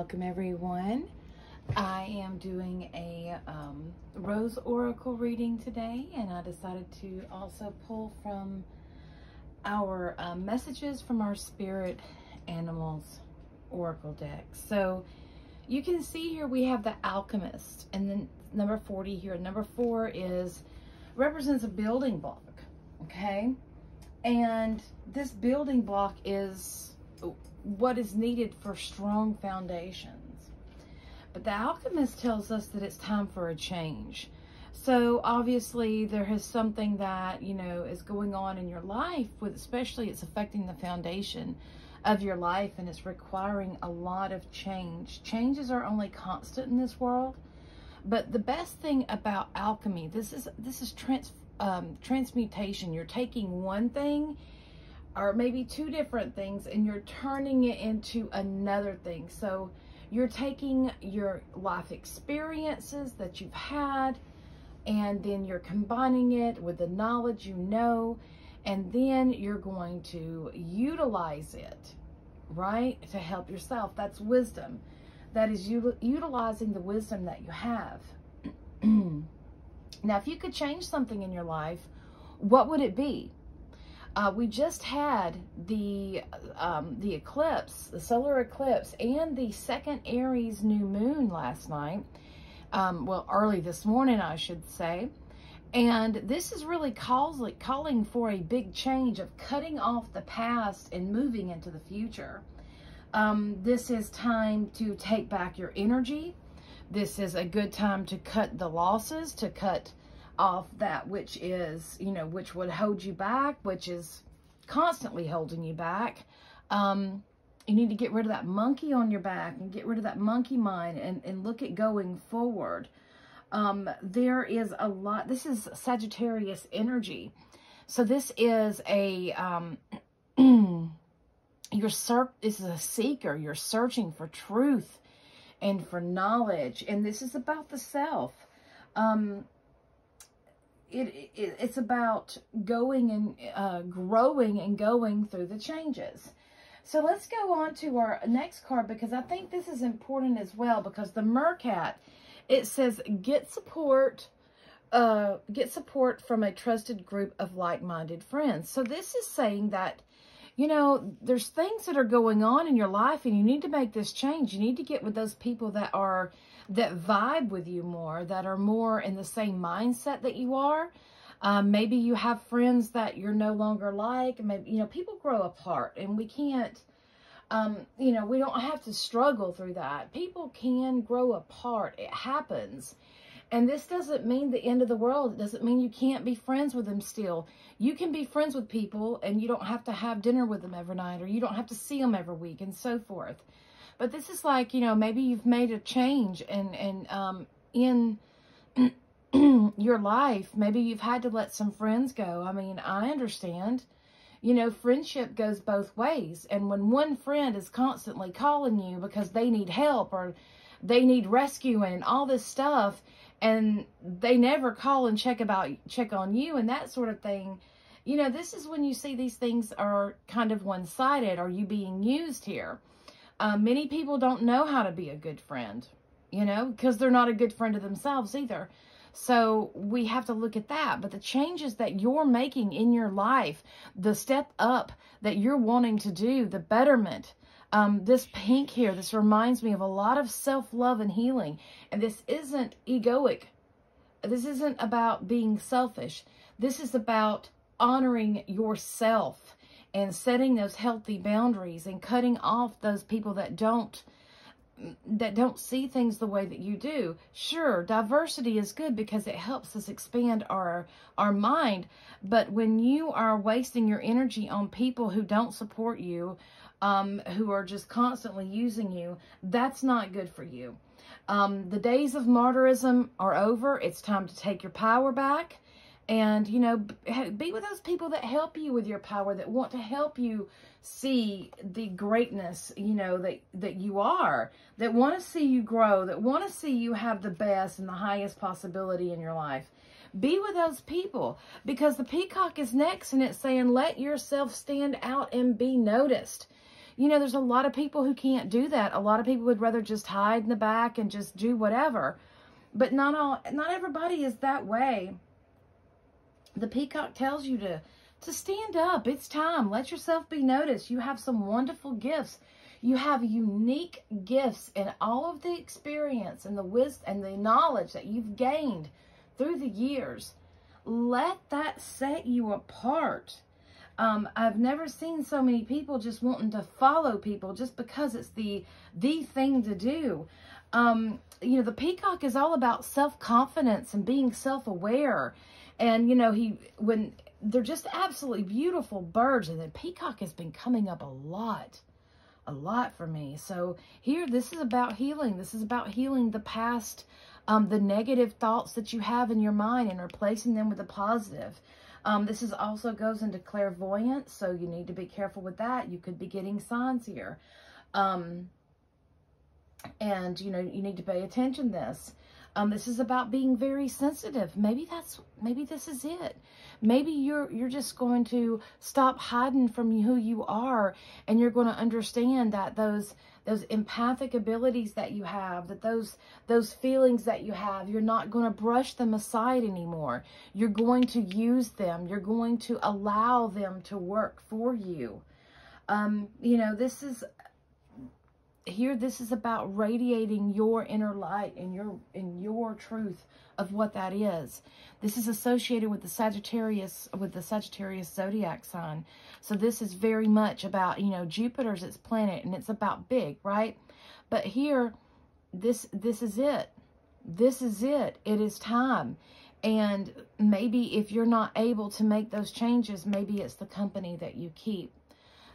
Welcome everyone. I am doing a Rose Oracle reading today, and I decided to also pull from our messages from our Spirit Animals Oracle deck. So you can see here we have the Alchemist, and then number 40 here. Number 4 represents a building block, okay? And this building block is what is needed for strong foundations. But the Alchemist tells us that it's time for a change. So obviously there is something that, you know, is going on in your life with, especially it's affecting the foundation of your life, and it's requiring a lot of change. Changes are only constant in this world. But the best thing about alchemy, this is transmutation. You're taking one thing or maybe two different things and you're turning it into another thing. So you're taking your life experiences that you've had, and then you're combining it with the knowledge you know, and then you're going to utilize it, right, to help yourself. That's wisdom. That is utilizing the wisdom that you have. Now, if you could change something in your life, what would it be? We just had the eclipse, the solar eclipse, and the second Aries new moon last night. Well, early this morning, I should say. And this is really calling for a big change of cutting off the past and moving into the future. This is time to take back your energy. This is a good time to cut the losses, to cut off that which is, you know, which would hold you back, which is constantly holding you back. You need to get rid of that monkey on your back and get rid of that monkey mind and look at going forward. There is a lot. This is Sagittarius energy. So this is a, this is a seeker. You're searching for truth and for knowledge. And this is about the self. It's about going and growing and going through the changes. So let's go on to our next card, because I think this is important as well, because the Mercat, it says get support from a trusted group of like-minded friends. So this is saying that, you know, there's things that are going on in your life and you need to make this change. You need to get with those people that vibe with you more, that are more in the same mindset that you are. Maybe you have friends that you're no longer like. Maybe, you know, people grow apart, and we can't, you know, we don't have to struggle through that. People can grow apart. It happens. And this doesn't mean the end of the world. It doesn't mean you can't be friends with them still. You can be friends with people and you don't have to have dinner with them every night, or you don't have to see them every week and so forth. But this is like, you know, maybe you've made a change in your life. Maybe you've had to let some friends go. I mean, I understand. You know, friendship goes both ways. And when one friend is constantly calling you because they need help or they need rescuing and all this stuff, and they never call and check on you and that sort of thing, you know, this is when you see these things are kind of one-sided. Are you being used here? Many people don't know how to be a good friend, you know, because they're not a good friend to themselves either. So we have to look at that. But the changes that you're making in your life, the step up that you're wanting to do, the betterment, this pink here, this reminds me of a lot of self-love and healing. And this isn't egoic. This isn't about being selfish. This is about honoring yourself and setting those healthy boundaries and cutting off those people that don't see things the way that you do. Sure, diversity is good because it helps us expand our mind. But when you are wasting your energy on people who don't support you, who are just constantly using you, that's not good for you. The days of martyrism are over. It's time to take your power back. And, you know, be with those people that help you with your power, that want to help you see the greatness, you know, that you are, that want to see you grow, that want to see you have the best and the highest possibility in your life. Be with those people, because the peacock is next and it's saying, let yourself stand out and be noticed. You know, there's a lot of people who can't do that. A lot of people would rather just hide in the back and just do whatever. But not everybody is that way. The peacock tells you to stand up. It's time. Let yourself be noticed. You have some wonderful gifts. You have unique gifts, and all of the experience and the wisdom and the knowledge that you've gained through the years. Let that set you apart. I've never seen so many people just wanting to follow people just because it's the thing to do. You know, the peacock is all about self-confidence and being self-aware. And, you know, when they're just absolutely beautiful birds, and the peacock has been coming up a lot for me. So here, this is about healing. This is about healing the past, the negative thoughts that you have in your mind and replacing them with a positive. This is also goes into clairvoyance, so you need to be careful with that. You could be getting signs here. And, you know, you need to pay attention to this. This is about being very sensitive. Maybe this is it. Maybe you're just going to stop hiding from who you are, and you're going to understand that those empathic abilities that you have, that those feelings that you have, you're not going to brush them aside anymore. You're going to use them. You're going to allow them to work for you. You know, this is about radiating your inner light and your truth of what that is. This is associated with the Sagittarius zodiac sign. So this is very much about, you know, Jupiter's its planet, and it's about big, right? But here, this is it. This is it. It is time. And maybe if you're not able to make those changes, maybe it's the company that you keep.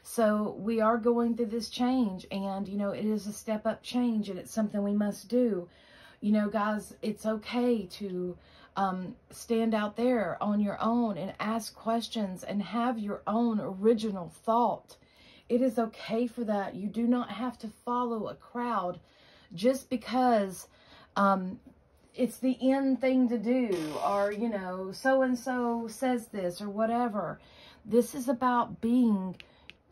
So we are going through this change, and, you know, it is a step-up change, and it's something we must do. You know, guys, it's okay to stand out there on your own and ask questions and have your own original thought. It is okay for that. You do not have to follow a crowd just because it's the in thing to do, or, you know, so-and-so says this or whatever. This is about being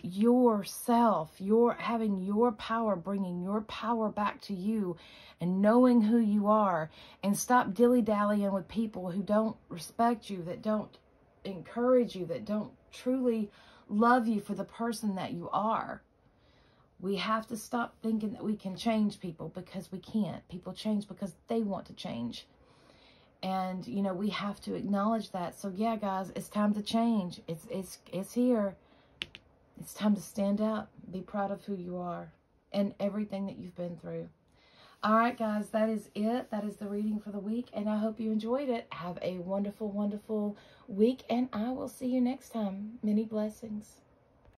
yourself, having your power, bringing your power back to you, and knowing who you are, and stop dilly-dallying with people who don't respect you, that don't encourage you, that don't truly love you for the person that you are. We have to stop thinking that we can change people, because we can't. People change because they want to change. And, you know, we have to acknowledge that. So yeah, guys, it's time to change. It's here. It's time to stand up, be proud of who you are and everything that you've been through. All right, guys, that is it. That is the reading for the week, and I hope you enjoyed it. Have a wonderful, wonderful week, and I will see you next time. Many blessings.